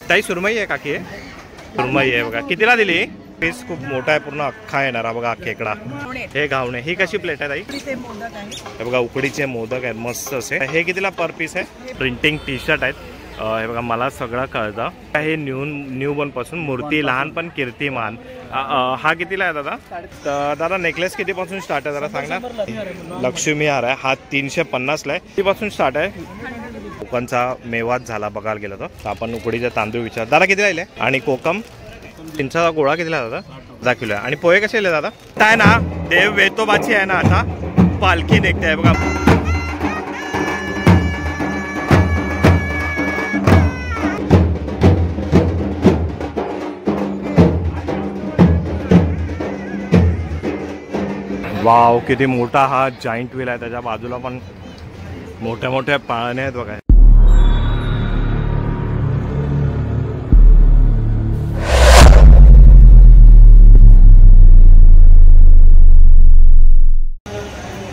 ताई सुरमई आहे काकी? सुरमई आहे बघा. कितीला दिली? पीस खूप मोठा आहे, पूर्ण अख्खा येणार हा बघा खेकडा. हे घावणे. ही कशी प्लेट आहे ताई? हे बघा उकडीचे मोदक आहेत मस्त असे. हे कितीला पर पीस आहे? प्रिंटिंग टी शर्ट आहेत. हे बघा मला सगळं कळतं. हे न्यू बन पासून मूर्ती लहानपण कीर्तिमान. हा कितीला आहे दादा? तर दादा नेकलेस कितीपासून स्टार्ट आहे जरा सांग ना. लक्ष्मी हार आहे हा 350ला आहे. कितीपासून स्टार्ट आहे? कोकणचा मेवाच झाला बघायला गेलं तर आपण उकडीचे तांदूळ विचार. दादा किती राहिले? आणि कोकम चिंचा गोळा कितीला दादा? 10 किलो आहे. आणि पोहे कसे दादा? काय ना देव वेतोबाची आहे ना आता पालखी निघते आहे बघा. वाव किती मोठा हा जायंट व्हील आहे. त्याच्या बाजूला पण मोठ्या मोठ्या पाळणे आहेत बघा.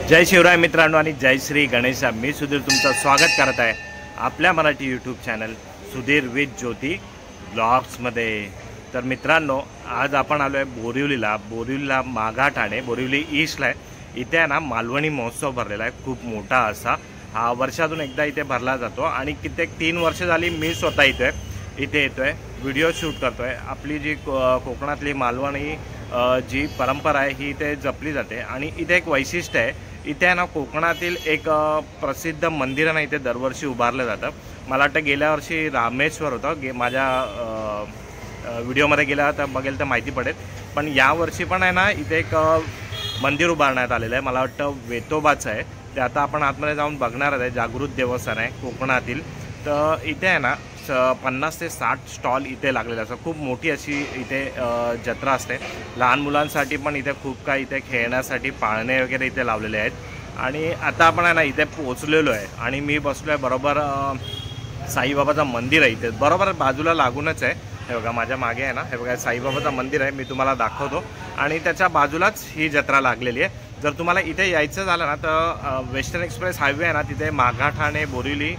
जय शिवराय मित्रांनो आणि जय श्री गणेशा. मी सुधीर तुमचं स्वागत करत आहे आपल्या Marathi YouTube channel Sudhir with Jyoti ब्लॉग्समध्ये. तर मित्रांनो आज आपण आलो आहे बोरिवलीला मागाठाणे बोरिवली ईस्टला आहे. इथे आहे ना मालवणी महोत्सव भरलेला आहे खूप मोठा असा. हा वर्षातून एकदा इथे भरला जातो आणि कित्येक 3 वर्ष झाली मी स्वतः इथे येतोय व्हिडिओ शूट करतोय. आपली जी कोकणातली मालवणी जी परंपरा आहे ही इथे जपली जाते. आणि इथे एक वैशिष्ट्य आहे, इथे आहे ना कोकणातील एक प्रसिद्ध मंदिर आहे ना इथे दरवर्षी उभारलं जातं. मला वाटतं गेल्या वर्षी रामेश्वर होतं. माझ्या व्हिडिओमध्ये गेला तर बघेल तर माहिती पडेल. पण यावर्षी पण आहे ना इथे एक मंदिर उभारण्यात आलेलं आहे. मला वाटतं वेतोबाचं आहे ते. आता आपण आतमध्ये जाऊन बघणार आहे. जागृत देवस्थान आहे कोकणातील. तर इथे आहे ना 50 ते 60 स्टॉल इथे लागलेले असतात. खूप मोठी अशी इथे जत्रा असते. लहान मुलांसाठी पण इथे खूप काही इथे खेळण्यासाठी पाळणे वगैरे इथे लावलेले आहेत. आणि आता आपण आहे ना इथे पोहोचलेलो आहे आणि मी बसलो आहे बरोबर साईबाबाचं मंदिर आहे इथे बरोबर बाजूला लागूनच आहे. हे बघा माझ्या मागे आहे ना हे बघा साईबाबाचं मंदिर आहे. मी तुम्हाला दाखवतो. आणि त्याच्या बाजूलाच ही जत्रा लागलेली आहे. जर तुम्हाला इथे यायचं झालं ना तर वेस्टर्न एक्सप्रेस हायवे आहे ना तिथे मागाठाणे बोरिवली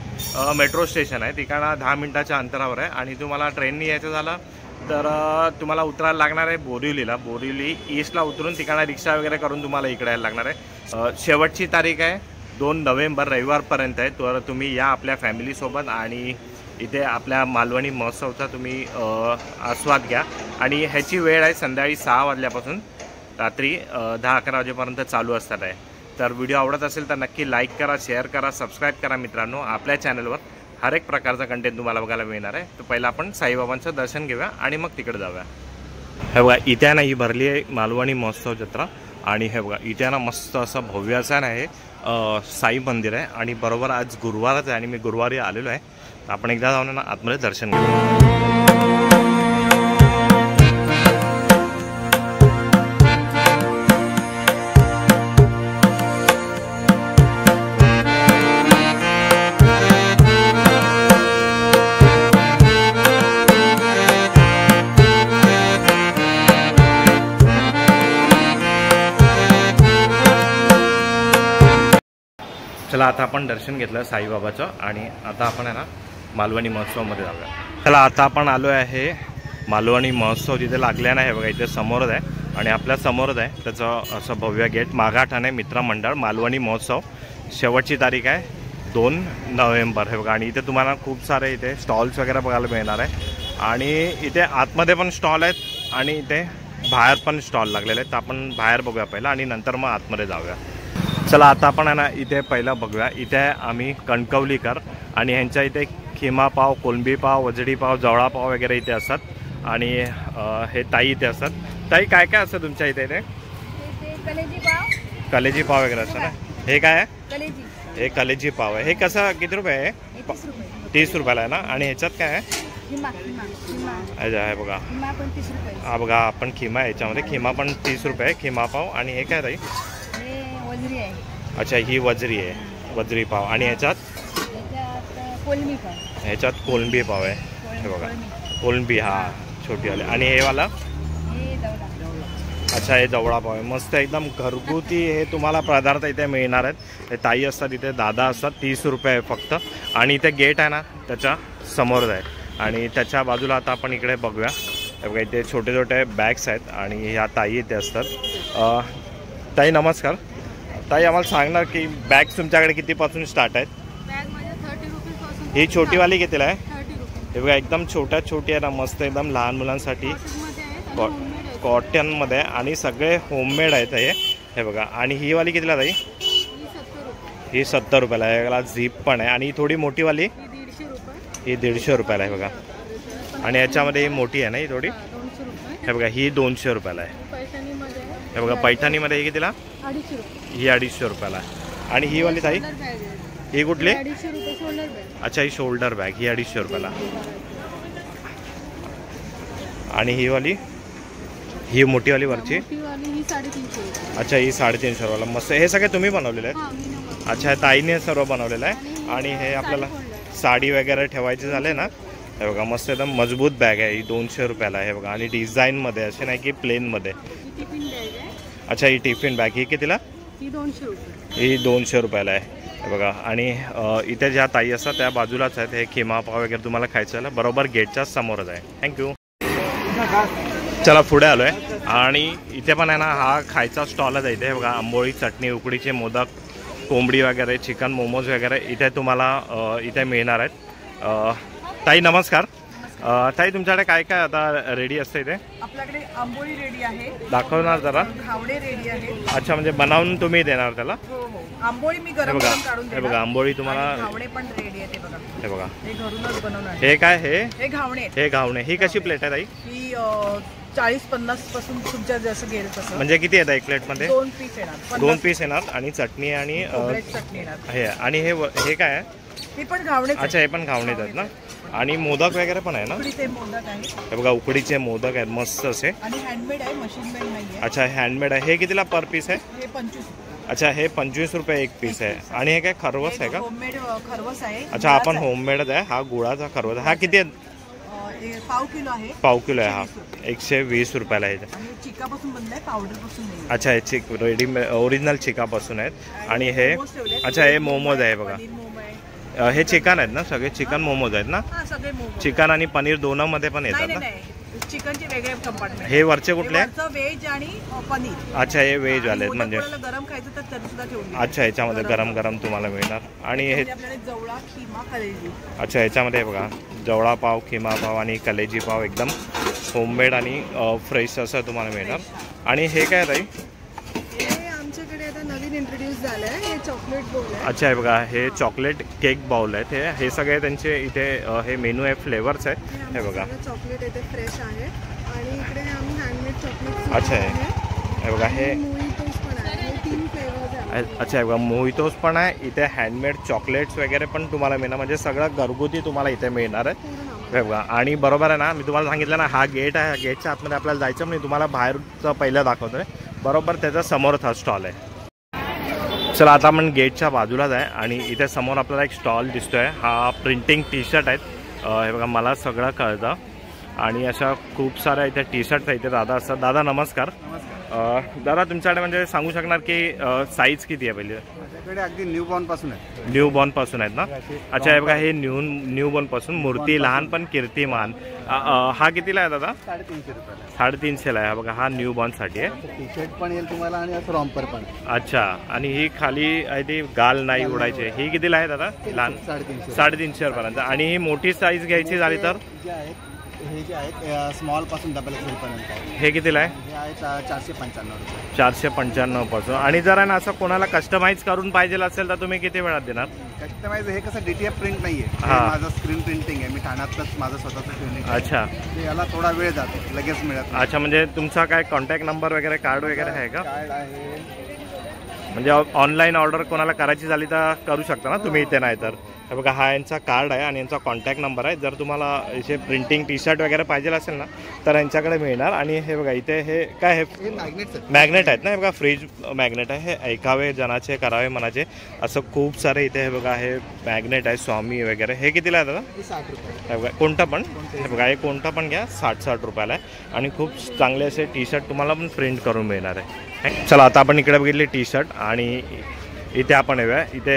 मेट्रो स्टेशन आहे. ठिकाणा 10 मिनिटाच्या अंतरावर आहे. आणि तुम्हाला ट्रेननी यायचं झालं तर तुम्हाला उतरायला लागणार आहे बोरिवली ईस्टला उतरून ठिकाणा रिक्षा वगैरे करून तुम्हाला इकडे यायला लागणार आहे. शेवटची तारीख आहे 2 नोव्हेंबर रविवारपर्यंत आहे. तर तुम्ही या आपल्या फॅमिलीसोबत आणि इथे आपल्या मालवणी महोत्सवचा तुम्ही आस्वाद घ्या. आणि ह्याची वेळ आहे संध्याकाळी 6 वाजल्यापासून रात्री 10-11 वाजेपर्यंत चालू असतात आहे. तर व्हिडिओ आवडत असेल तर नक्की लाईक करा, शेअर करा, सबस्क्राईब करा मित्रांनो. आपल्या चॅनलवर हर एक प्रकारचा कंटेंट तुम्हाला बघायला मिळणार आहे. तर पहिला आपण साईबाबांचं दर्शन घेऊया आणि मग तिकडे जाऊया. हे बघा इथे ना ही भरली आहे मालवणी महोत्सव जत्रा. आणि हे बघा इथे ना मस्त असं भव्य असं आहे साई मंदिर आहे. आणि बरोबर आज गुरुवारच आहे आणि मी गुरुवारी आलेलो आहे. तर आपण एकदा जाऊन ना आतमध्ये दर्शन घेऊ. चला आता आपण दर्शन घेतलं साईबाबाचं आणि आता आपण आहे ना मालवणी महोत्सवमध्ये जाऊया. चला आता आपण आलो आहे मालवणी महोत्सव जिथे लागल्या नाही बघा इथे समोरच आहे. आणि आपल्या समोरच आहे त्याचं असं भव्य गेट मागाठाणे मित्र मंडळ मालवणी महोत्सव. शेवटची तारीख आहे 2 नोव्हेंबर हे बघा. आणि इथे तुम्हाला खूप सारे इथे स्टॉल्स वगैरे बघायला मिळणार आहे. आणि इथे आतमध्ये पण स्टॉल आहेत आणि इथे बाहेर पण स्टॉल लागलेले आहेत. तर आपण बाहेर बघूया पहिला आणि नंतर मग आतमध्ये जाऊया. चला आता आपण आहे ना इथे पहिलं बघूया. इथे आम्ही कणकवलीकर आणि ह्यांच्या इथे खिमा पाव, कोलंबी पाव, वजडी पाव, जवळा पाव वगैरे इथे असतात. आणि हे ताई इथे असतात. ताई काय काय असतं तुमच्या इथे? कलेजी पाव वगैरे असतं ना. हे काय आहे? हे कलेजी पाव आहे. हे कसं किती रुपये आहे? 30 रुपयाला आहे ना. आणि ह्याच्यात काय आहे? आहे बघा हा बघा आपण खिमा आहे ह्याच्यामध्ये. खिमा पण 30 रुपये आहे खिमा पाव. आणि हे काय ताई? अच्छा ही वजरी आहे वजरी पाव. आणि ह्याच्यात कोलंबी पाव आहे. हे बघा कोलंबी हा छोटी वाले. आणि हे वाला अच्छा हे जवळा पाव आहे. मस्त एकदम घरगुती हे तुम्हाला पदार्थ इथे मिळणार आहेत. हे ताई असतात इथे दादा असतात. 30 रुपये आहे फक्त. आणि इथे गेट आहे ना त्याच्या समोरच आहे. आणि त्याच्या बाजूला आता आपण इकडे बघूया. हे बघा इथे छोटे छोटे बॅग्स आहेत आणि ह्या ताई इथे असतात. ताई नमस्कार. ताई आम्हाला सांगणार की बॅग्स तुमच्याकडे कितीपासून स्टार्ट आहेत? ही छोटीवाली कितीला आहे? हे बघा एकदम छोटी आहे ना, मस्त एकदम लहान मुलांसाठी कॉटनमध्ये आणि सगळे होममेड आहेत हे बघा. आणि ही वाली कितीला ताई? ही 70 रुपयाला आहे. याला झीप पण आहे. आणि थोडी मोठीवाली ही 150 रुपयाला आहे बघा. आणि याच्यामध्ये ही मोठी आहे ना ही थोडी, हे बघा ही 200 रुपयाला आहे. हे बघा पैठणीमध्ये ही कितीला? ही 250 रुपयाला आहे. आणि ही वाली ताई ही कुठली? अच्छा ही शोल्डर बॅग, ही 250 रुपयाला. आणि ही वाली, ही मोठीवाली वरची, अच्छा ही 350 रुपयाला. मस्त. हे सगळे तुम्ही बनवलेले आहेत? अच्छा हे ताईने सर्व बनवलेलं आहे. आणि हे आपल्याला साडी वगैरे ठेवायची झाले ना, हे बघा मस्त एकदम मजबूत बॅग आहे. ही 200 रुपयाला आहे बघा. आणि डिझाईनमध्ये असे नाही की प्लेनमध्ये. अच्छा ही टिफिन बॅग ही कितीला? ही 200 रुपयाला आहे बघा. आणि इथे ज्या ताई असतात त्या बाजूलाच आहेत. हे खिमा पाव वगैरे तुम्हाला खायचं आहे बरोबर गेटच्या समोरच आहे. थँक्यू. चला पुढे आलो आहे आणि इथे पण आहे ना हा खायचा स्टॉलच आहे. इथे बघा आंबोळी चटणी, उकडीचे मोदक, कोंबडी वगैरे, चिकन मोमोज वगैरे इथे तुम्हाला इथे मिळणार आहेत. ताई नमस्कार. ताई तुमच्याकडे काय काय आता रेडी असते इथे? आपल्याकडे आंबोळी रेडी आहे. दाखवणार जरा? घावडे रेडी आहे. अच्छा म्हणजे बनवून तुम्ही देणार त्याला? हो हो. आंबोळी मी गरम करून काढून देणार. हे बघा आंबोळी तुम्हाला. घावणे पण रेडी आहे ते बघा. हे बघा हे घरूनच बनवणार. हे काय? हे घावणे. हे घावणे. ही कशी प्लेट आहे ताई? ही 40-50 पासून तुमच्या जसं गेल तसं. म्हणजे किती येतात एक प्लेट मध्ये? 2 पीस येणार. 2 पीस येणार. आणि चटणी आणि चटणी येणार. हे आणि हे काय आहे? हे पण घावणे. अच्छा हे पण घावणेच आहेत ना. आणि मोदक वगैरे पण आहे ना? उकडीचे मोदक आहे. हे बघा उकडीचे मोदक आहेत मस्त असे. आणि हँडमेड आहे, मशीन मेड नाहीये. अच्छा हँडमेड आहे. हे कितीला पर पीस आहे? हे 25. अच्छा हे 25 रुपये एक पीस आहे. आणि हे काय खरवस आहे का? होममेड खरवस आहे. अच्छा आपण होममेडच आहे. हा गुळाचा खरवस. हा किती आहे? पाव किलो आहे. पाव किलो आहे हा. 120 रुपयाला आहे. चिकापासून बनलाय, पावडर पासून नाही. अच्छा हे रेडीमेड ओरिजिनल चिकापासून आहेत. आणि हे अच्छा हे मोमोज आहे बघा. हे चिकन आहेत ना सगळे? चिकन मोमोज आहेत ना? चिकन आणि पनीर दोनामध्ये पण येतात ना? चिकनचे वेगळे कंपार्टमेंट. हे वरचे कुठले? व्हेज आणि पनीर. अच्छा हे व्हेज वाले म्हणजे गरम खायचं तर तरी सुद्धा ठेवून. अच्छा ह्याच्यामध्ये गरम गरम तुम्हाला मिळणार. आणि हे जवळा, खिमा, कलेजी. अच्छा ह्याच्यामध्ये बघा जवळा पाव, खिमा पाव आणि कलेजी पाव एकदम होममेड आणि फ्रेश असं तुम्हाला मिळणार. आणि हे काय ताई? आमच्याकडे आता नवीन इंट्रोड्यूस झालं आहे. हे चॉकलेट बाउल आहे. अच्छा हे बघा हे चॉकलेट केक बाउल आहेत. हे सगळे त्यांचे इथे हे मेनू आहे, फ्लेवर्स आहेत. हे बघा चॉकलेट इथे फ्रेश आहे. आणि इकडे आम्ही हँडमेड चॉकलेट. अच्छा हे बघा हे मोहितोस पण आहे. 3 फ्लेवर्स आहेत. अच्छा हे बघा मोहितोस पण आहे. इथे हँडमेड चॉकलेट्स वगैरे पण तुम्हाला मिळणार. म्हणजे सगळं घरगुती तुम्हाला इथे मिळणार आहे. हे बघा. आणि बरोबर आहे ना मी तुम्हाला सांगितलं ना हा गेट आहे. गेटच्या आतमध्ये आपल्याला जायचं म्हणजे तुम्हाला बाहेरचं पहिलं दाखवतोय. बरोबर त्याच्या समोरच हा स्टॉल आहे. चला आता आपण गेटच्या बाजूलाच आहे आणि इथे समोर आपल्याला एक स्टॉल दिसतोय. हा प्रिंटिंग टी शर्ट आहेत. हे बघा मला सगळं कळतं. आणि अशा खूप साऱ्या इथे टी शर्ट्स इथे दादा असतात. दादा नमस्कार. दादा तुमच्याकडे म्हणजे सांगू शकणार की साईज किती आहे पहिले? माझ्याकडे अगदी न्यूबॉर्न पासून आहे. न्यूबॉर्न पासून आहेत ना? अच्छा हे बघा हे न्यूबॉर्न पासून मूर्ती लहान पण कीर्तिमान. हा कितीला आहे दादा? 350 रुपयाला. 350ला आहे. बघा हा न्यूबॉर्न साठी आहे. टी शर्ट पण येईल तुम्हाला आणि असं रॉम्पर पण. अच्छा आणि ही खाली आहे ती गाल नाही उडायची. ही कितीला आहे दादा? लहान 350 रुपयापर्यंत. आणि ही मोठी साईज घ्यायची झाली तर? हे जे आहेत स्मॉल पासून डबल एक्सेल पर्यंत. हे कितीला आहे? हे आहेत 495 रुपये. 495 पासून. आणि जर आहे ना असं कोणाला कस्टमाइज करून पाहिजे असेल तर तुम्ही किती वेळात देणार? कस्टमाइज हे कसं DTF प्रिंट नाहीये. माझं स्क्रीन प्रिंटिंग आहे. मी ठाण्यातच माझं स्वतःचं ट्रेनिंग. अच्छा याला थोडा वेळ जातो, लगेच मिळत. अच्छा म्हणजे तुमचा काय कॉन्टॅक्ट नंबर वगैरे कार्ड वगैरे आहे का? कार्ड आहे. म्हणजे ऑनलाईन ऑर्डर कोणाला करायची झाली तर करू शकता ना तुम्ही इथे? नाही तर हे बघा हा यांचा कार्ड आहे आणि यांचा कॉन्टॅक्ट नंबर आहे. जर तुम्हाला इथे प्रिंटिंग टी शर्ट वगैरे पाहिजे असेल ना तर यांच्याकडे मिळणार. आणि हे बघा इथे हे काय हे मॅग्नेट आहेत ना? हे बघा फ्रीज मॅग्नेट आहे. हे ऐकावे जनाचे करावे मनाचे असं खूप सारे इथे हे बघा हे मॅग्नेट आहे. स्वामी वगैरे. हे कितीला आहे दादा? 60 रुपये. हे बघा कोणतं पण. हे बघा हे कोणतं पण घ्या 60 रुपयाला आहे. आणि खूप चांगले असे टी शर्ट तुम्हाला पण प्रिंट करून मिळणार आहे. चला आता आपण इकडे बघितले टी शर्ट. आणि इथे आपण येऊया. इथे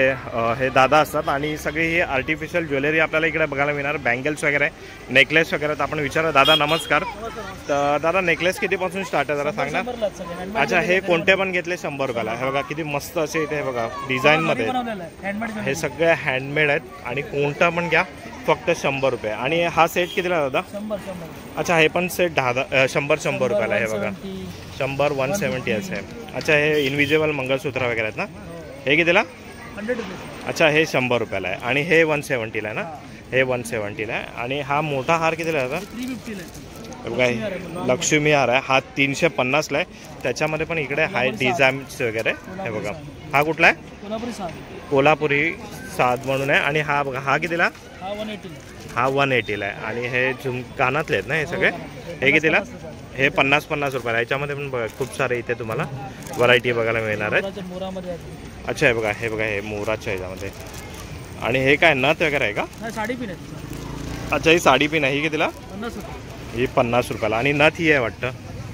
हे दादा असतात आणि सगळी ही आर्टिफिशियल ज्वेलरी आपल्याला इकडे बघायला मिळणार. बँगल्स वगैरे, नेकलेस वगैरे. तर आपण विचारू दादा नमस्कार. तर दादा नेकलेस कितीपासून स्टार्ट आहे जरा सांग ना. अच्छा, हे कोणते पण घेतले 100 रुपयाला. हे बघा किती मस्त असे इथे बघा डिझाईनमध्ये. हे सगळे हँडमेड आहेत आणि कोणता पण घ्या फक्त 100 रुपये. आणि हा सेट कितीला दादा? 100. अच्छा, हे पण सेट 100 रुपयाला आहे. हे बघा 100 170 असे आहे. अच्छा, हे इनविजिबल मंगळसूत्र वगैरे आहेत ना. हे कितीला? 100 रुपये. अच्छा, हे 100 रुपयाला आहे आणि हे 170ला आहे ना. हे 170ला आहे. आणि हा मोठा हार कितीला आहे दादा? 350 बघा लक्ष्मी हार आहे. हा 350ला आहे. त्याच्यामध्ये पण इकडे हाय डिझाईन्स वगैरे. हे बघा हा कुठला आहे? कोल्हापुरी साध. कोल्हापुरी साध म्हणून आहे. आणि हा बघा हा कितीला? हा 180. हा 180ला आहे. आणि हे कानातले आहेत ना हे सगळे. हे कितीला? हे 50 रुपयाला. याच्यामध्ये पण बघा खूप सारे इथे तुम्हाला व्हरायटी बघायला मिळणार आहेत. अच्छा, हे बघा हे मोराच्या ह्याच्यामध्ये. आणि हे काय नथ वगैरे आहे का? साडी पिन आहे. अच्छा, ही साडी पिन आहे. ही कितीला? 50 रुपये. ही 50 रुपयाला. आणि नथ ही आहे वाटतं.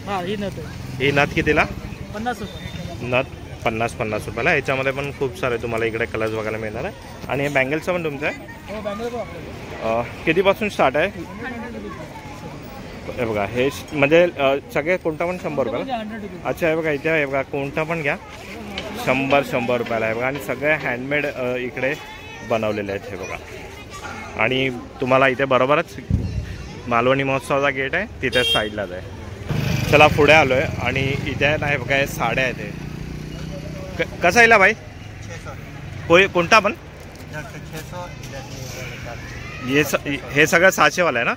हा ही नथ आहे. ही नथ कितीला? 50 रुपये. नथ 50 रुपयाला. याच्यामध्ये पण खूप सारे तुम्हाला इकडे कलर्स बघायला मिळणार आहे. आणि हे बँगल्सचं पण तुमचं आहे? हो बँगल कितीपासून स्टार्ट आहे? हे बघा हे म्हणजे सगळे कोणता पण 100 रुपयाला. अच्छा, हे बघा इथे हे बघा कोणता पण घ्या 100 रुपयाला आहे बघा. आणि सगळे हँडमेड इकडे बनवलेले आहेत हे बघा. आणि तुम्हाला इथे बरोबरच मालवणी महोत्सवाचा गेट आहे तिथे साईडलाच आहे. चला पुढे आलो आहे आणि इथे नाही बघा हे साड्या आहेत. हे कसा येईल भाई? कोणता पण? हे सगळं 600वाला आहे ना.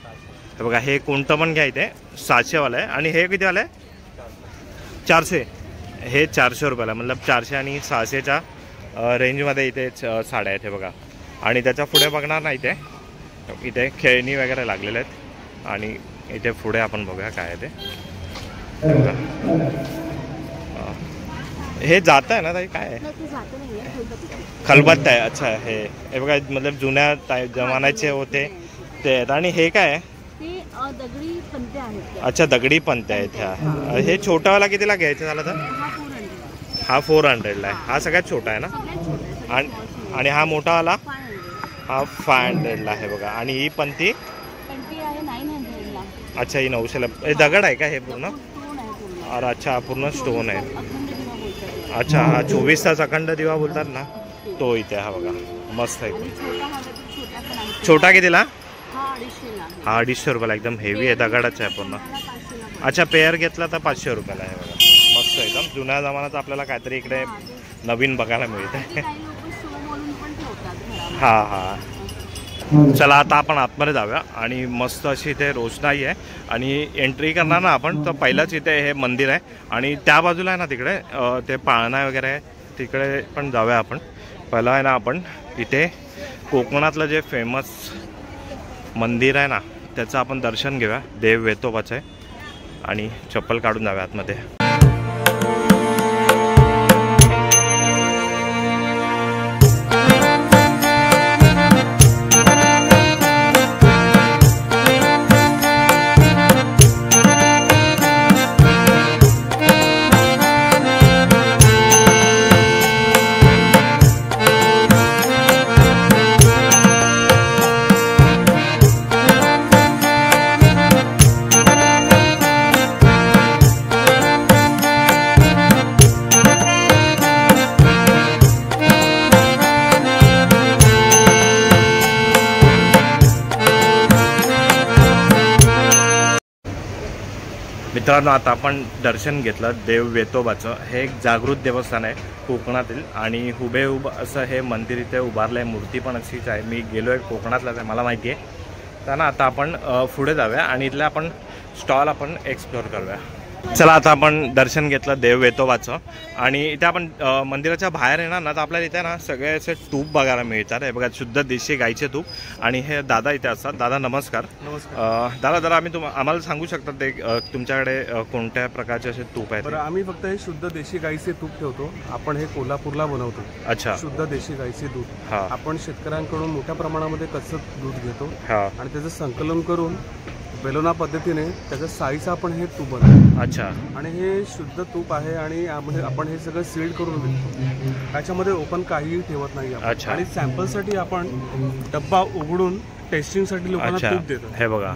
हे बघा हे कोणतं पण घ्या इथे 600वाला आहे. आणि हे कितीवाला आहे? 400. हे 400 रुपयाला. मतलब 400 आणि 600च्या रेंजमध्ये इथे साड्या आहेत हे बघा. आणि त्याच्या पुढे बघणार ना इथे खेळणी वगैरे लागलेले आहेत. आणि इथे पुढे आपण बघूया काय आहे ते. हे जात आहे ना ताई? काय आहे? खलबत्ता आहे. अच्छा, हे बघा मतलब जुन्या जमान्याचे होते ते आहेत. आणि हे काय आहे? दगडी पंत्या आहेत. अच्छा, दगडी पंत्या आहेत ह्या. हे छोटावाला कितीला घ्यायचं झालं तर? हा 400ला आहे. हा सगळ्यात छोटा आहे ना. आणि हा मोठावाला? हा 500ला आहे बघा. आणि ही पंती? आहे 900ला. अच्छा, ही 900ला. हे दगड आहे का हे पूर्ण? अरे अच्छा, पूर्ण स्टोन आहे. अच्छा, हा 24 तास अखंड दिवा बोलतात ना तो इथे. हा बघा मस्त आहे. छोटा कितीला? हा 250 रुपयाला. एकदम हेवी आहे, दगडाचा आहे पूर्ण. अच्छा, पेअर घेतला तर 500 रुपयाला आहे बघा. मस्त एकदम जुन्या जमान्यात आपल्याला काहीतरी इकडे नवीन बघायला मिळते. हा हा. चला आता आपण आतमध्ये जाऊया. आणि मस्त अशी इथे रोषणाई आहे. आणि एंट्री करणार ना आपण तर पहिलंच इथे हे मंदिर आहे. आणि त्या बाजूला आहे ना तिकडे ते पाळणा वगैरे आहे तिकडे पण जाऊया आपण. पहिलं आहे ना आपण इथे कोकणातलं जे फेमस मंदिर आहे ना त्याचं आपण दर्शन घेऊया. देव वेतोबाचं आहे. आणि चप्पल काढून जाऊया आतमध्ये. मित्रांनो, आता आपण दर्शन घेतलं देव वेतोबाचं. हे एक जागृत देवस्थान आहे कोकणातील. आणि हुबेहूब असं हे मंदिर इथे उभारलं आहे. मूर्ती पण अशीच आहे. मी गेलो आहे कोकणातलाच आहे, मला माहिती आहे. तर ना आता आपण पुढे जाऊया आणि इथले आपण स्टॉल आपण एक्सप्लोअर करूया. चला आता आपण दर्शन घेतलं देव वेतोबाचं. आणि इथे आपण मंदिराच्या बाहेर येणार ना तर आपल्याला इथे ना सगळे असे तूप बघायला मिळतात. हे बघा शुद्ध देशी गाईचे तूप. आणि हे दादा इथे असतात. दादा नमस्कार. नमस्कार. दादा जरा आम्हाला सांगू शकता ते तुमच्याकडे कोणत्या प्रकारचे असे तूप आहेत? बरं, आम्ही फक्त हे शुद्ध देशी गाईचे तूप ठेवतो. आपण हे कोल्हापूरला बनवतो. अच्छा, शुद्ध देशी गाईचे दूध. आपण शेतकऱ्यांकडून मोठ्या प्रमाणामध्ये कच्चं दूध घेतो आणि त्याचं संकलन करून बेलोना पद्धतीने त्याच्या साईचं आपण हे तूप बनवतो. अच्छा. आणि हे शुद्ध तूप आहे आणि यामध्ये आपण हे सगळं सील्ड करून विकतो. त्याच्यामध्ये ओपन काहीही ठेवत नाही आपण. अच्छा. आणि सॅम्पलसाठी आपण डब्बा उघडून टेस्टिंगसाठी लोकांना तूप देतो. हे बघा,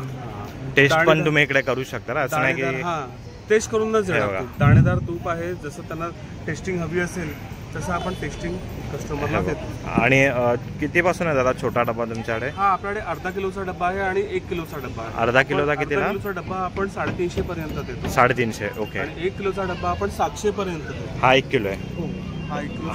टेस्ट पण तुम्ही इकडे करू शकता ना, असं नाही की हां टेस्ट करूनच देणार. दाणेदार तूप आहे, जसं त्यांना टेस्टिंग हवी असेल तसं आपण टेस्टिंग कस्टमरला देतो. आणि कितीपासून आहे दादा छोटा डब्बा तुमच्याकडे? हा आपल्याकडे अर्धा किलोचा डब्बा आहे आणि 1 किलोचा डब्बा आहे. अर्धा किलोचा कितीला? अर्धा किलोचा डब्बा आपण 350 पर्यंत देतो. 350. ओके. आणि 1 किलोचा डब्बा आपण 700 पर्यंत देतो. हा 1 किलो आहे.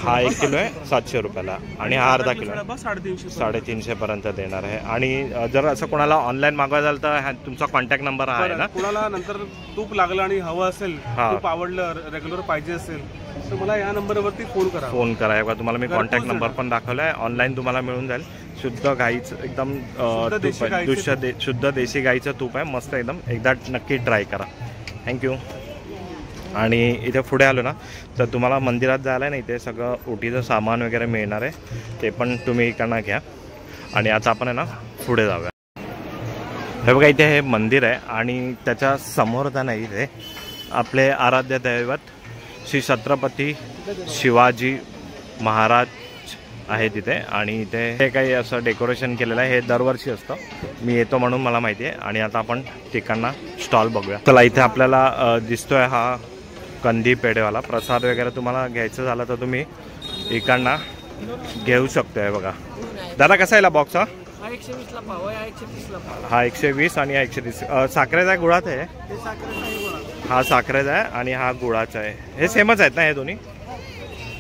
हा 1 किलो आहे 700 रुपयाला आणि हा अर्धा किलो डब्बा 350 350 पर्यंत देणार आहे. आणि जर असं कोणाला ऑनलाईन मागवायचं झालं तर तुमचा कॉन्टॅक्ट नंबर आहे ना? कोणाला नंतर तूप लागलं आणि हवं असेल, तूप आवडलं, रेग्युलर पाहिजे असेल तर मला या नंबरवरती फोन करा. बघा तुम्हाला मी कॉन्टॅक्ट नंबर पण दाखवलाय, ऑनलाईन तुम्हाला मिळून जाईल. शुद्ध गाईचं एकदम शुद्ध देशी गाईचं तूप आहे, मस्त एकदम. एकदा नक्की ट्राय करा. थँक्यू. आणि इथे पुढे आलो ना तर तुम्हाला मंदिरात जायला नाही, इथे सगळं ओटीचं सामान वगैरे मिळणार आहे, ते पण तुम्ही इकडनं घ्या. आणि आता आपण आहे ना पुढे जाऊया. हे बघा इथे हे मंदिर आहे आणि त्याच्या समोर तर नाही, इथे आपले आराध्य दैवत श्री छत्रपती शिवाजी महाराज आहे तिथे. आणि इथे हे काही असं डेकोरेशन केलेलं आहे, हे दरवर्षी असतं. मी येतो म्हणून मला माहिती आहे. आणि आता आपण तिकडनं स्टॉल बघूया. चला इथे आपल्याला दिसतोय हा कंदी पेढेवाला. प्रसाद वगैरे तुम्हाला घ्यायचं झालं तर तुम्ही इकडनं घेऊ शकतोय. बघा दादा कसा आहे बॉक्स? हा 120ला पाव आहे, 130ला पाव. हा 120 आणि हा 130. साखरेचा आहे गुळाचा आहे? हा साखरेचा आहे आणि हा गुळाचा आहे. हे सेमच आहेत ना हे दोन्ही?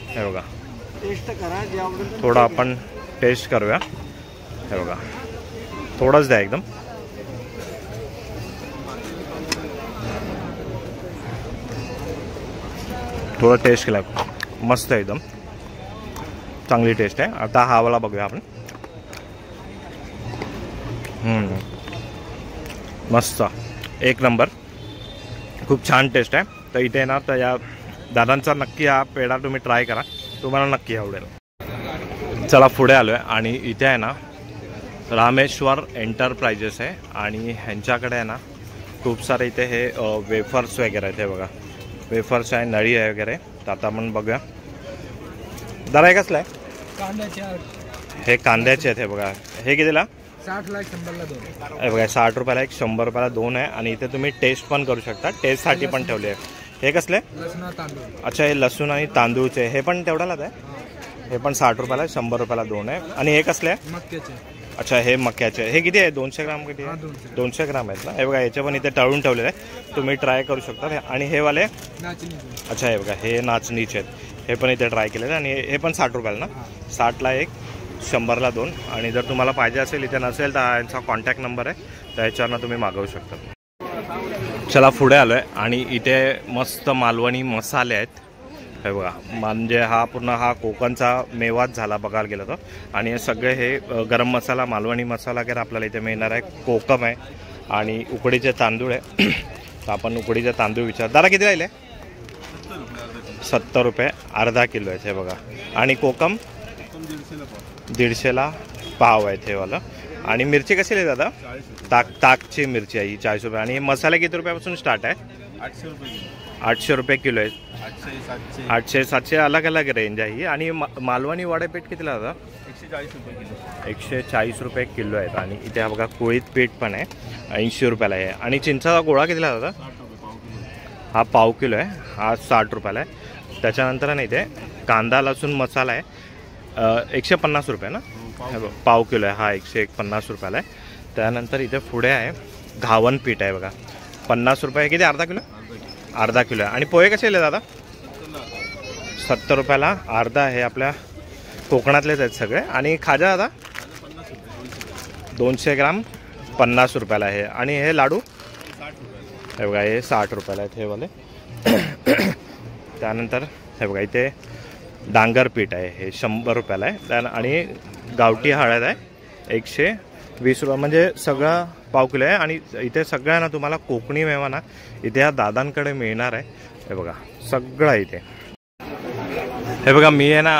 हे बघा टेस्ट करा, थोडं आपण टेस्ट करूया. हे बघा थोडंच द्या एकदम. थोडं टेस्ट केलं, मस्त आहे एकदम, चांगली टेस्ट आहे. आता हा वाला बघूया आपण. मस्त, एक नंबर, खूप छान टेस्ट आहे. तर इथे ना तर या दादांचा नक्की हा पेढा तुम्ही ट्राय करा, तुम्हाला नक्की आवडेल. चला पुढे आलो आहे आणि इथे आहे ना रामेश्वर एंटरप्राइजेस आहे आणि ह्यांच्याकडे आहे ना खूप सारे इथे हे वेफर्स वगैरे आहेत. हे बघा वेफर्स आहे, नळी आहे वगैरे. तर आता आपण बघूया. दर आहे कसला आहे? कांद्याचे हे कांद्याचे आहेत. हे बघा हे कितीला? 60ला 100ला 2. हे बघा 60 रुपयाला 1, 100 रुपयाला 2 आहे. आणि इथे तुम्ही टेस्ट पण करू शकता, टेस्टसाठी पण ठेवले आहे. हे कसले? लसूण तांदूळ. अच्छा हे लसूण आणि तांदूळचे, हे पण तेवढ्यालाच आहे. हे पण 60 रुपयाला 100 रुपयाला 2 आहे. आणि हे कसले आहे? मक्याचे. अच्छा हे मक्याचे. हे किती आहे? 200 ग्राम किती आहे? 200 ग्राम आहेत ना. हे बघा याचे पण इथे तळून ठेवलेले आहे, तुम्ही ट्राय करू शकता. आणि हे वाले? अच्छा हे बघा हे नाचणीचे आहेत, हे पण इथे ट्राय केलेले. आणि हे पण 60 रुपयाला ना? 60ला 1, 100ला 2. आणि जर तुम्हाला पाहिजे असेल, इथे नसेल तर यांचा कॉन्टॅक्ट नंबर आहे, त्याच्यावरनं तुम्ही मागवू शकता. चला पुढे आलो आहे आणि इथे मस्त मालवणी मसाले आहेत. हे बघा म्हणजे हा पूर्ण हा कोकणचा मेवाच झाला बघायला गेलं तर. आणि हे सगळे हे गरम मसाला, मालवणी मसाला वगैरे आपल्याला इथे मिळणार आहे. कोकम आहे आणि उकडीचे तांदूळ आहे. तर आपण उकडीचे तांदूळ विचार. दादा किती राहिले? 70 रुपये अर्धा किलो आहेत. हे बघा. आणि कोकम 150ला पाव आहेत हे वाला. आणि मिरची कशी आहे दादा? ताकची मिरची आहे ही 40 रुपये. आणि मसाले किती रुपयापासून स्टार्ट आहे? 800 रुपये. 800 रुपये किलो आहेत. 800 700 अलग अलग रेंज आहे ही. आणि मालवणी वडेपीठ कितीला दादा? 140 रुपये किलो. 140 रुपये किलो आहेत. आणि इथे हा बघा कोळीत पीठ पण आहे, 80 रुपयाला आहे. आणि चिंचाचा गोळा कितीला दादा? हा पाव किलो आहे, हा 60 रुपयाला आहे. त्याच्यानंतर नाही इथे कांदा लसूण मसाला आहे 150 रुपये ना. पाव किलो आहे, हा 150 रुपयाला आहे. त्यानंतर इथे पुढे आहे घावन पीठ आहे बघा, 50 रुपये. किती? अर्धा किलो? अर्धा किलो आहे. आणि पोहे कसे दादा? 70 रुपयाला अर्धा. हे आपल्या कोकणातलेच आहेत सगळे. आणि खाजा दादा? 200 ग्राम 50 रुपयाला आहे. आणि हे लाडू? हे बघा हे 60 रुपयाला आहेत हे वाले. त्यानंतर हे बघा इथे डांगर पीठ आहे, हे 100 रुपयाला आहे. आणि गावठी हळद आहे 120 रुपये. म्हणजे सगळं पाव किलो आहे. आणि इथे सगळ्यांना तुम्हाला कोकणी मेवा ना इथे ह्या दादांकडे मिळणार आहे. हे बघा सगळं इथे. हे बघा मी आहे ना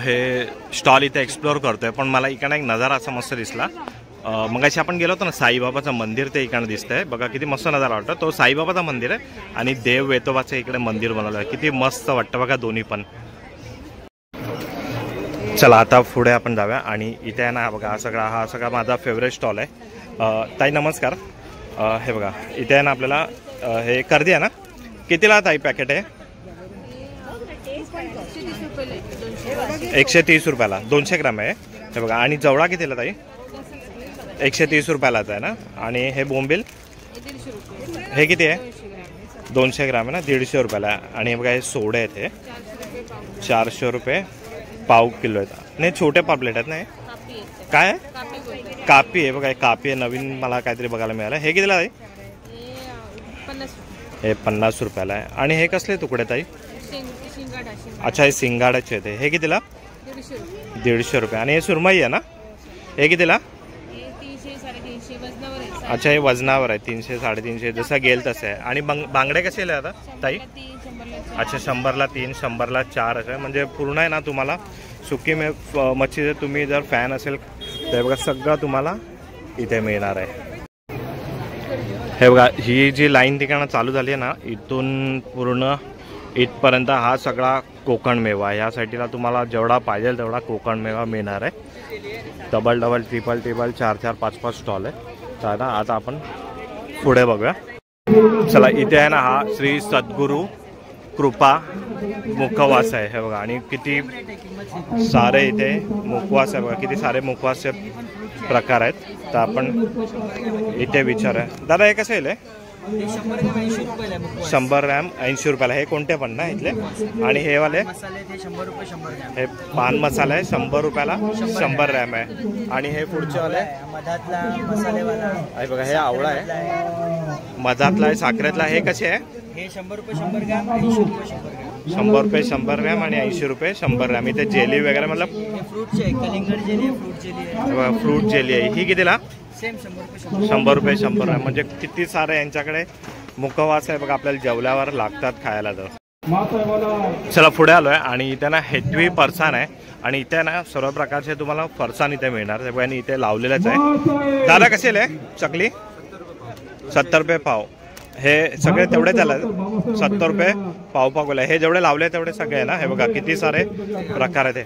हे स्टॉल इथे एक्सप्लोअर करतोय, पण मला इकडे एक नजारा असा मस्त दिसला. मगाशी आपण गेलो होतो ना साईबाबाचं मंदिर, ते इकडे दिसतंय बघा, किती मस्त नजारा वाटतं. तो साईबाबाचं मंदिर आहे आणि देव वेतोबाचं इकडे मंदिर बनवलं आहे, किती मस्त वाटतं बघा दोन्ही पण. चला आता पुढे आपण जाऊया आणि इथे आहे ना बघा हा सगळा माझा फेवरेट स्टॉल आहे. ताई नमस्कार. हे बघा इथे आहे ना आपल्याला हे कर्दी आहे ना, कितीला ताई पॅकेट आहे? 130 रुपयाला 200 ग्राम आहे. हे बघा आणि जवळा कितीला ताई? 130 रुपयालाच आहे ना. आणि हे बोंबील हे किती आहे? 200 ग्राम आहे ना, 150 रुपयाला. आणि हे बघा हे सोडे आहेत, हे 400 रुपये पाव किलो आहेत. नाही छोटे पापलेट आहेत ना. काय आहे? कापी आहे बघा, कापी आहे, नवीन मला काहीतरी बघायला मिळालं. हे कितीला ताई? हे 50 रुपयाला आहे. आणि हे कसले तुकडे ताई? अच्छा हे सिंगाडाचे आहेत. हे कितीला? 150 रुपये. आणि हे सुरमई आहे ना, हे कितीला? अच्छा हे वजनावर आहे, 300 350 जसं गेल तसं आहे. आणि बांगडे कसे आहे आता ताई? अच्छा 100ला 3, 100ला 4 असं आहे. म्हणजे पूर्ण आहे ना तुम्हाला सुकी मच्छीचे तुम्ही जर फॅन असेल तर बघा सगळं तुम्हाला इथे मिळणार आहे. हे बघा ही जी लाईन ठिकाणं चालू झाली आहे ना, इथून पूर्ण इथपर्यंत हा सगळा कोकण मेवा. या साईडला तुम्हाला जेवढा पाहिजे तेवढा कोकण मेवा मिळणार आहे. डबल डबल ट्रिपल 4 5 5 स्टॉल आहे. तर आता आपण पुढे बघूया. चला इथे आहे ना हा श्री सद्गुरू कृपा मुखवास आहे. हे बघा आणि किती सारे इथे मुखवास आहे बघा, किती सारे मुखवासचे प्रकार आहेत. तर आपण इथे विचारूया. दादा हे कसं येईल? 100 ग्रॅम 80 रुपयाला. हे कोणते पण ना इथले? आणि हे वाले हे पान मसाला आहे 100 रुपयाला 100 ग्रॅम आहे. आणि हे पुढचे वाले आहे बघा, हे आवळा आहे, मधातला आहे, साखरेतला. हे कसे आहे? हे 100 रुपये 100 ग्रॅम, 80 रुपये 100 ग्रॅम. 100 रुपये 100 ग्रॅम आणि 80 रुपये 100 ग्रॅम. इथे जेली वगैरे मतलब फ्रूटचे आहे, कलिंगड जेली आहे, फ्रूट जेली आहे. फ्रूट जेली आहे. ही कितीला? सेम 100 रुपये 100 रुपये 100 ग्रॅम. म्हणजे किती सारे यांच्याकडे मुखवास आहे बघा, आपल्याला जेवल्यावर लागतात खायला. तर चला पुढे आलो आहे आणि इथे ना हेतवी फरसाण आहे. आणि इथे ना सर्व प्रकारचे तुम्हाला फरसाण इथे मिळणार. आणि इथे लावलेलंच आहे. दादा कसे आहे चकली? 70 रुपये पाव. हे सगळे तेवढे झाले 70 रुपये पाव किलो. हे जेवढे लावले तेवढे सगळे आहे ना. हे बघा किती सारे प्रकार आहेत.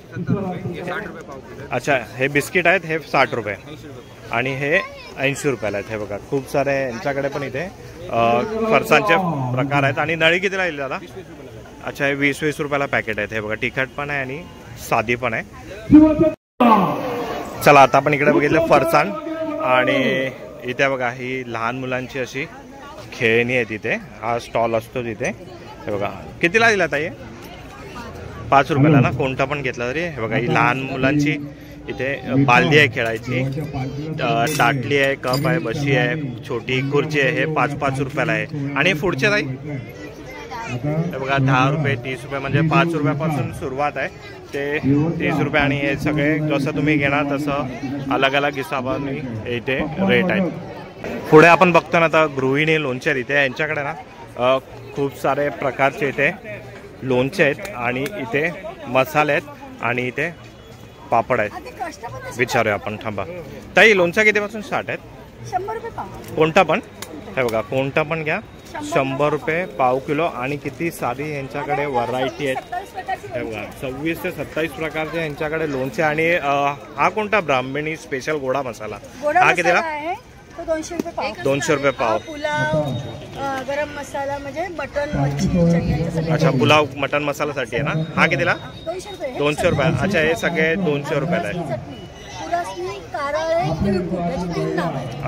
अच्छा हे बिस्किट आहेत, हे 60 रुपये आणि हे 80 रुपयाला आहेत. हे बघा खूप सारे यांच्याकडे पण इथे फरसाणचे प्रकार आहेत. आणि नळी कितीला येईल दादा? अच्छा हे 20 रुपयाला पॅकेट आहेत. हे बघा तिखट पण आहे आणि साधी पण आहे. चला आता आपण इकडे बघितलं फरसाण. आणि इथे बघा ही लहान मुलांची अशी खेळणी आहे. तिथे हा स्टॉल असतो तिथे. हे बघा कितीला दिला ताई? 5 रुपयाला ना, कोणता पण घेतला तरी. हे बघा ही लहान मुलांची इथे बालदी आहे खेळायची, ताटली आहे, कप आहे, बशी आहे, छोटी खुर्ची आहे. हे 5 रुपयाला आहे. आणि पुढचे ताई हे बघा 10 रुपये 30 रुपये म्हणजे 5 रुपयापासून सुरुवात आहे ते 30 रुपये. आणि हे सगळे जसं तुम्ही घेणार तसं अलग अलग हिसाबाने इथे रेट आहेत. पुढे आपण बघतो ना आता गृहिणी लोणचे इथे. यांच्याकडे ना खूप सारे प्रकारचे इथे लोणचे आहेत आणि इथे मसाले आहेत आणि इथे पापड आहेत. विचारूया आपण. थांबा ताई लोणचा कितीपासून स्टार्ट आहेत? 100 रुपये पाव. कोणता पण? हे बघा कोणता पण घ्या 100 रुपये पाव किलो. आणि किती सारी यांच्याकडे व्हरायटी आहेत. हे बघा 26 ते 27 प्रकारचे यांच्याकडे लोणचे. आणि हा कोणता? ब्राह्मणी स्पेशल गोडा मसाला. हा कितीला? 200 रुपये पाव. 200 रुपये पाव. पुलाव, गरम मसाला म्हणजे मटन मच्छी. अच्छा पुलाव मटन मसाल्यासाठी आहे ना. हा कितीला? 200 रुपये. 200 रुपये. अच्छा हे सगळे 200 रुपयाला आहे.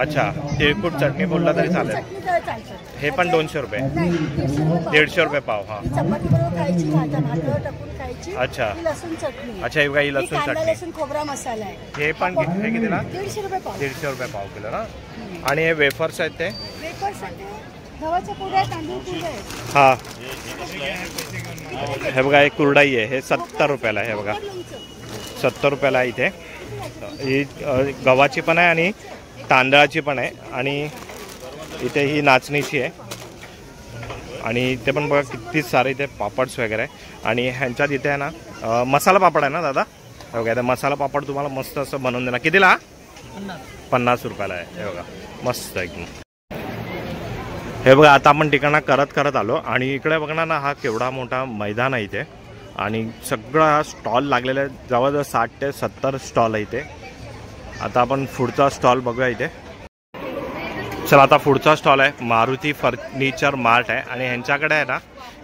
अच्छा तिळकुट चटणी बोलला तरी चालेल. हे पण 200 रुपये. 150 रुपये पाव. हा अच्छा अच्छा हे बघा ही लसूण चटणी. लसूण खोबरा मसाला आहे. हे पण हे कितीला? 150 रुपये पाव. 150 रुपये पाव किलो ना. आणि हे वेफर्स आहेत ते गव्हाच्या पुऱ्या, तांदूळ पुऱ्या आहेत. हा हे बघा एक कुरडाई आहे. हे 70 रुपयाला आहे. हे बघा 70 रुपयाला आहे. इथे ही गव्हाची पण आहे आणि तांदळाची पण आहे. आणि इथे ही नाचणीची आहे. आणि इथे पण बघा किती सारे इथे पापड्स वगैरे आहे. आणि ह्यांच्यात इथे आहे ना मसाला पापड आहे ना दादा. बघा इथे मसाला पापड तुम्हाला मस्त असं बनवून देणार. कितीला? 50 रुपयाला आहे. हे बघा मस्त एकदम. हे बघा आता आपण ठिकाणा करत आलो आणि इकडे बघणार ना हा केवढा मोठा मैदान आहे इथे आणि सगळा स्टॉल लागलेला आहे. जवळजवळ 60 ते 70 स्टॉल आहे इथे. आता आपण पुढचा स्टॉल बघूया इथे. चला आता पुढचा स्टॉल आहे मारुती फर्निचर मार्ट आहे आणि ह्यांच्याकडे आहे ना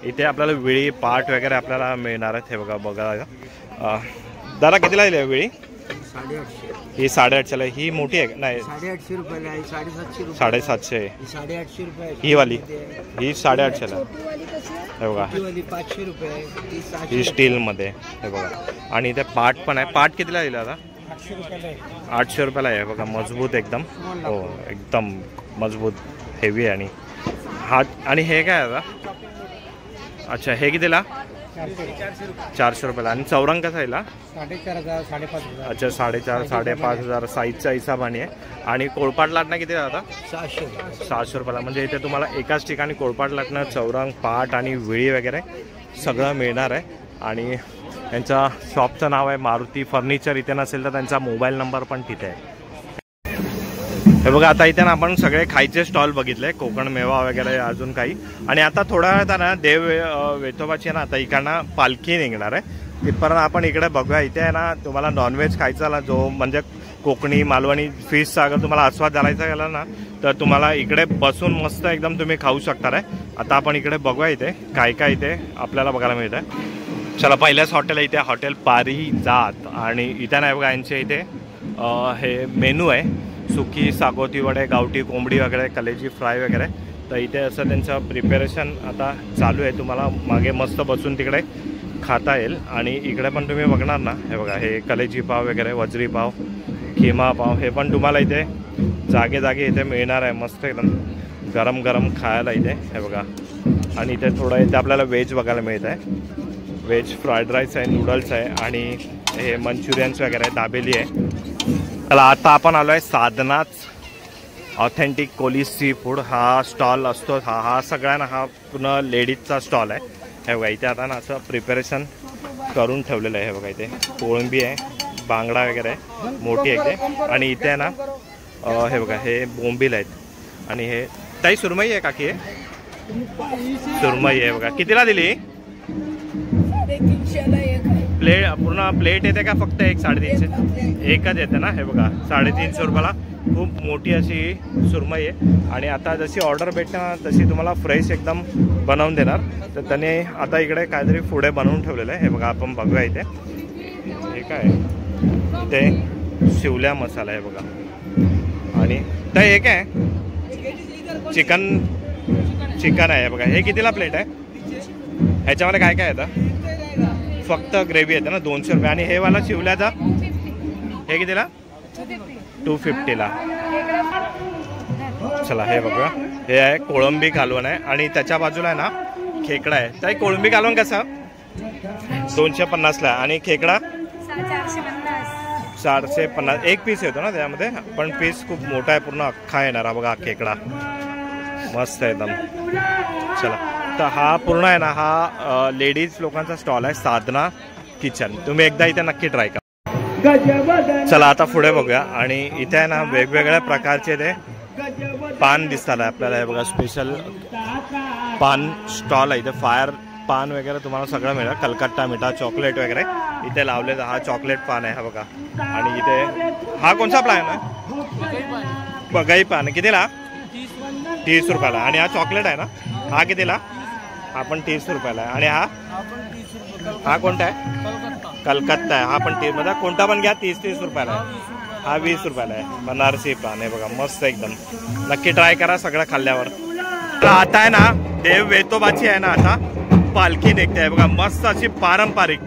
इथे आपल्याला विळी पाट वगैरे आपल्याला मिळणार आहेत. हे बघा दादा कितीला दिली आहे विळी? 850. ही 850 आहे. ही मोठी आहे नाही? 850 रुपयाला आहे. 750 रुपये. 750 आहे. 850 रुपये. ही वाली ही 850 आहे. हे बघा 500 रुपये. ही स्टीलमध्ये. हे बघा आणि इथे पाट पण आहे. पाट कितीला दिला आता? 800 रुपयाला आहे. बघा मजबूत एकदम. हो एकदम मजबूत हेवी आहे. आणि हा आणि हे काय आता? अच्छा हे कितीला? 400 रुपयाला. आणि चौरंग कसा आहे? 4,500 5,500. अच्छा 4,500 5,500 साईजचा हिसाबाने आहे. आणि कोळपाट लाटणं किती आता? 600 रुपयाला. म्हणजे इथे तुम्हाला एकाच ठिकाणी कोळपाट लाटणं चौरंग पाट आणि विळी वगैरे सगळं मिळणार आहे. आणि त्यांच्या शॉपचं नाव आहे मारुती फर्निचर. इथे नसेल तर त्यांचा मोबाईल नंबर पण तिथे आहे. हे बघा आता इथे ना आपण सगळे खायचे स्टॉल बघितले कोकण मेवा वगैरे अजून काही. आणि आता थोड्या वेळात ना देव वेतोबाची ना आता इकडनं पालखी निघणार आहे. तिथपर्यंत आपण इकडे बघूया. इथे आहे ना तुम्हाला नॉनव्हेज खायचा जो म्हणजे कोकणी मालवणी फिशचा अगर तुम्हाला आस्वाद घालायचा गेला ना तर तुम्हाला इकडे बसून मस्त एकदम तुम्ही खाऊ शकता आहे. आता आपण इकडे बघूया इथे काय काय इथे आपल्याला बघायला मिळतं. चला पहिल्याच हॉटेल आहे इथे हॉटेल पारिजात. आणि इथे नाही बघा यांचे इथे हे मेनू आहे सुकी सागोती वडे गावठी कोंबडी वगैरे कलेजी फ्राय वगैरे. तर इथे असं त्यांचं प्रिपेरेशन आता चालू आहे. तुम्हाला मागे मस्त बसून तिकडे खाता येईल. आणि इकडे पण तुम्ही बघणार ना हे बघा हे कलेजी पाव वगैरे वजरी पाव खिमा पाव हे पण तुम्हाला इथे जागे इथे मिळणार आहे. मस्त एकदम गरम गरम खायला इथे. हे बघा आणि इथे थोडं इथे आपल्याला व्हेज बघायला मिळत आहे. व्हेज फ्राईड राईस आहे नूडल्स आहे आणि हे मंचुरियन्स वगैरे आहे दाबेली आहे. चला आता आपण आलो आहे साधनाच ऑथेंटिक कोली सी फूड. हा स्टॉल असतो हा सगळ्यांना हा पूर्ण लेडीजचा स्टॉल आहे. हे बघा इथे आता ना असं प्रिपेरेशन करून ठेवलेलं आहे. हे बघा इथे कोळंबी आहे बांगडा वगैरे आहे मोठी आहे. आणि इथे ना हे बघा हे बोंबील आहेत. आणि हे ताई सुरमई आहे काकी? सुरमई आहे बघा. कितीला दिली? प्लेट पूर्ण प्लेट येते का फक्त 350? एकच येते ना. हे बघा 350 रुपयाला खूप मोठी अशी सुरमई आहे. आणि आता जशी ऑर्डर भेटणार तशी तुम्हाला फ्रेश एकदम बनवून देणार. तर त्याने आता इकडे काहीतरी पुढे बनवून ठेवलेलं आहे. हे बघा आपण बघूया इथे हे काय ते शिवल्या मसाला आहे बघा. आणि तर हे काय चिकन आहे बघा. हे कितीला प्लेट आहे? ह्याच्यामध्ये काय काय येतं? फक्त ग्रेव्ही येते ना 200 रुपये. आणि हे वाला शिवल्याचा हे कितीला? 250ला. चला हे बघा हे आहे कोळंबी कालवण आहे. आणि त्याच्या बाजूला आहे ना खेकडा आहे. तर कोळंबी कालवण कसं? 250ला. आणि खेकडा 450. एक पीस येतो ना त्यामध्ये पण पीस खूप मोठा आहे पूर्ण अख्खा येणार. हा बघा खेकडा मस्त आहे एकदम. चला तर हा पूर्ण आहे ना हा लेडीज लोकांचा स्टॉल आहे साधना किचन. तुम्ही एकदा इथे नक्की ट्राय करा. चला आता पुढे बघूया. आणि इथे आहे ना वेगवेगळ्या प्रकारचे ते पान दिसतात आपल्याला. हे बघा स्पेशल पान स्टॉल आहे इथे. फायर पान वगैरे तुम्हाला सगळं मिळेल. कलकत्ता मिठा चॉकलेट वगैरे इथे लावलेलं. हा चॉकलेट पान आहे हा बघा. आणि इथे हा कोणता पान आहे? बघाई पान. कितीला? 30 रुपयाला. आणि हा चॉकलेट आहे ना हा कितीला? हा पण 30 रुपयाला आहे. आणि हा कोणता आहे? कलकत्ता आहे. हा पण 30 मध्ये कोणता पण घ्या 30 रुपयाला आहे. हा 20 रुपयाला आहे. बनारसी पान आहे बघा मस्त एकदम. नक्की ट्राय करा सगळं खाल्ल्यावर. आता आहे ना देव वेतोबाची आहे ना आता पालखी निघते आहे बघा मस्त अशी पारंपरिक.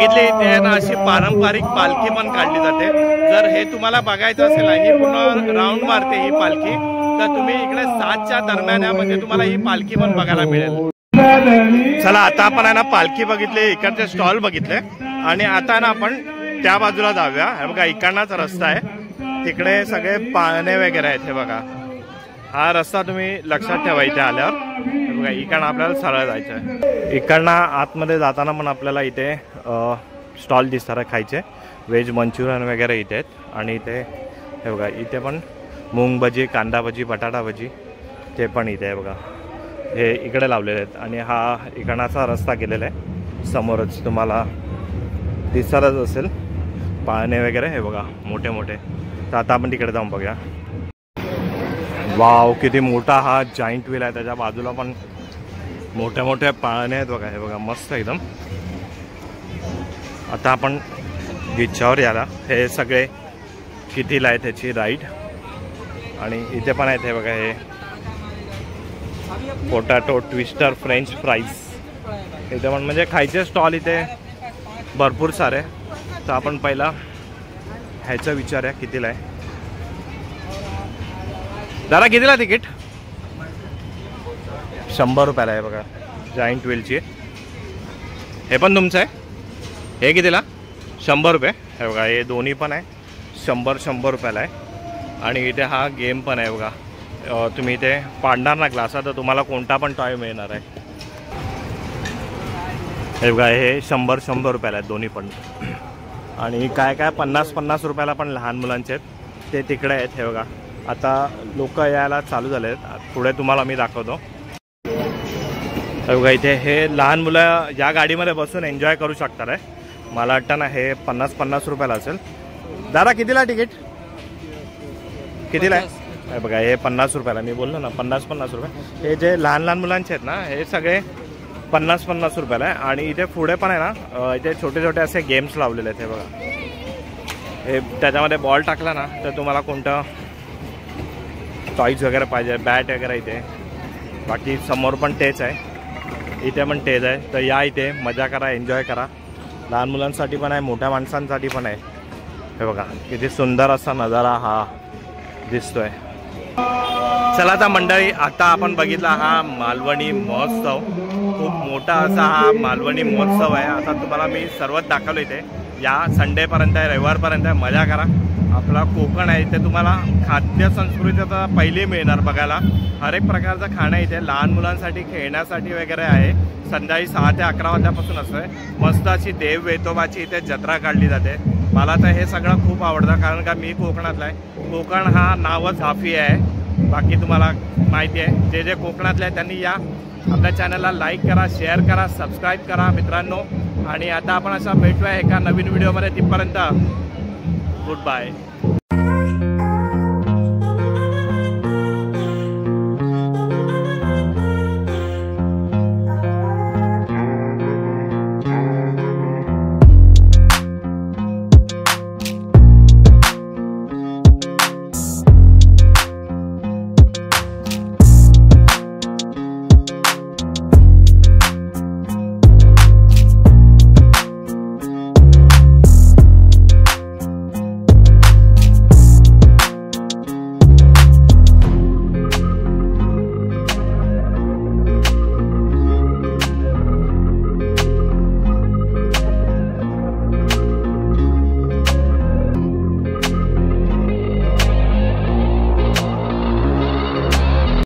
बघितली इथे ना अशी पारंपरिक पालखी पण काढली जाते. जर हे तुम्हाला बघायचं असेल ना, ही पूर्ण राऊंड मारते ही पालखी, तर तुम्ही इकडे 7च्या दरम्यान म्हणजे तुम्हाला ही पालखी पण बघायला मिळेल. चला आता आपण आहे ना पालखी बघितली, इकडचे स्टॉल बघितले आणि आता ना आपण त्या बाजूला जाऊया. हे बघा इकडनाच रस्ता आहे, तिकडे सगळे पाळणे वगैरे आहेत. हे बघा हा रस्ता तुम्ही लक्षात ठेवा इथे आल्यावर. हे बघा इकडनं आपल्याला सरळ जायचं आहे. इकडनं आतमध्ये जाताना पण आपल्याला इथे स्टॉल दिसतात खायचे. व्हेज मंचुरियन वगैरे इथे आहेत आणि इथे हे बघा इथे पण मूग भजी, कांदा भजी, बटाटा भजी ते पण इथे आहे बघा. हे इकडे लावलेले आहेत आणि हा इकडचा रस्ता गेलेला आहे. समोरच तुम्हाला दिसतच असेल पाळणे वगैरे. हे बघा मोठे मोठे. तर आता आपण तिकडे जाऊन बघूया. वाव किती मोठा हा जाईंट व्हील आहे. त्याच्या बाजूला पण मोठे मोठे पाळणे आहेत बघा. हे बघा मस्त एकदम. आता आपण गिच्च्यावर याला. हे सगळे कितीला आहे त्याची राईड आणि इथे पण आहेत. हे बघा हे पोटॅटो ट्विस्टर, फ्रेंच फ्राईज इथे पण म्हणजे खायचे स्टॉल इथे भरपूर सारे. तर आपण पहिला ह्याचं विचारूया कितीला आहे. दादा कितीला तिकीट? 100 रुपयाला आहे बघा जाईंट व्हीलची. हे पण तुमचं आहे. हे कितीला? 100 रुपये. हे बघा हे दोन्ही पण आहे 100 रुपयाला आहे. आणि इथे हा गेम पण आहे बघा. तुम्ही इथे पाडणार ना ग्लासा तर तुम्हाला कोणता पण टॉय मिळणार आहे. हे बघा हे 100 रुपयाला आहेत दोन्ही पण. आणि काय काय 50 रुपयाला पण लहान मुलांचे आहेत ते तिकडे आहेत. हे बघा आता लोक यायला चालू झाले आहेत. पुढे तुम्हाला मी दाखवतो. हे बघा इथे हे लहान मुलं या गाडीमध्ये बसून एन्जॉय करू शकतात आहे. मला वाटतं ना हे 50 रुपयाला असेल. दादा कितीला तिकीट? कितीला आहे? हे बघा हे 50 रुपयाला. मी बोललो ना 50 रुपये. हे जे लहान लहान मुलांचे आहेत ना हे सगळे 50 रुपयाला आहे. आणि इथे पुढे पण आहे ना इथे छोटे छोटे असे गेम्स लावलेले आहेत. हे बघा हे त्याच्यामध्ये बॉल टाकला ना तर तुम्हाला कोणतं टॉईज वगैरे पाहिजे, बॅट वगैरे इथे. बाकी समोर पण तेच आहे, इथे पण तेच आहे. तर या इथे मजा करा, एन्जॉय करा. लहान मुलांसाठी पण आहे, मोठ्या माणसांसाठी पण आहे. हे बघा किती सुंदर असा नजारा हा दिसतोय. चला आता मंडळी आता आपण बघितला हा मालवणी महोत्सव. खूप मोठा असा हा मालवणी महोत्सव आहे. आता तुम्हाला मी सर्वच दाखवलं इथे. या संडेपर्यंत आहे, रविवारपर्यंत आहे. मजा करा. आपला कोकण आहे इथे. तुम्हाला खाद्य संस्कृती आता पहिली मिळणार बघायला. हर एक प्रकारचं खाणं इथे लहान मुलांसाठी खेळण्यासाठी वगैरे आहे. संध्याकाळी 6 ते 11 वाजल्यापासून असं आहे. मस्त अशी देव वेतोबाची इथे जत्रा काढली जाते. मला तर हे सगळं खूप आवडतं कारण का मी कोकणातला आहे. कोकण हा नावच हाफी आहे. बाकी तुम्हाला माहिती आहे. जे जे कोकणातले आहे त्यांनी या आपल्या चॅनलला लाईक करा, शेअर करा, सबस्क्राईब करा मित्रांनो. आणि आता आपण असा भेटूया एका नवीन व्हिडिओमध्ये. तिथपर्यंत गुड बाय.